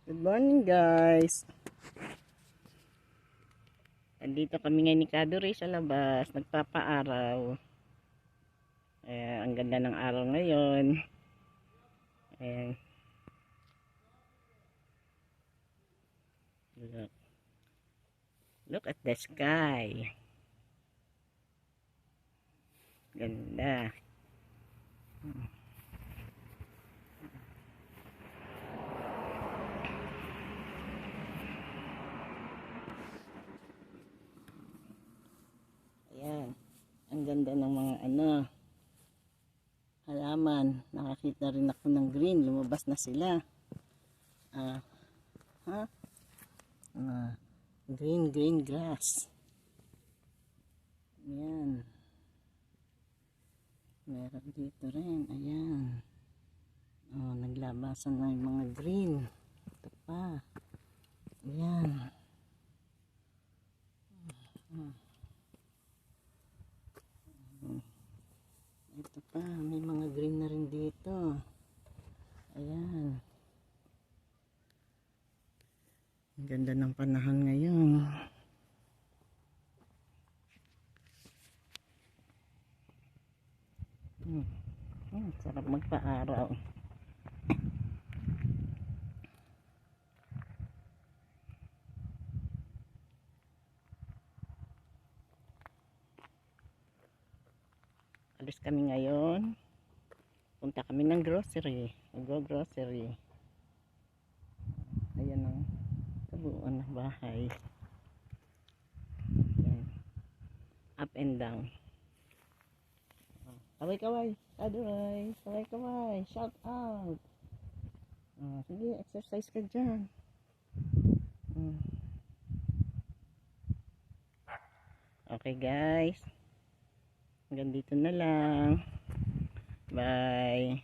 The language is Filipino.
Good morning guys. Andito kami ngayon ni Kaduri sa labas, nagpapaaraw. Ang ganda ng araw ngayon. Ayan. Look at the sky. Ganda. Ayan. Ang ganda ng mga halaman. Nakakita rin ako ng green. Lumabas na sila. Green grass. Ayan. Meron dito rin. Ayan. Naglabasan na yung mga green. Ito pa. Ayan. Ito pa. May mga green na rin dito. Ayan. Ang ganda ng panahon ngayon. Sarap magpa-araw. Alis kami ngayon. Punta kami ng grocery. Mag-grocery. Ayan ang kabuuan ng bahay. Ayan. Up and down. Kaway-kaway. Adoy. Kaway-kaway. Shout out. Sige, exercise ka dyan. Okay guys. Hanggang dito na lang. Bye.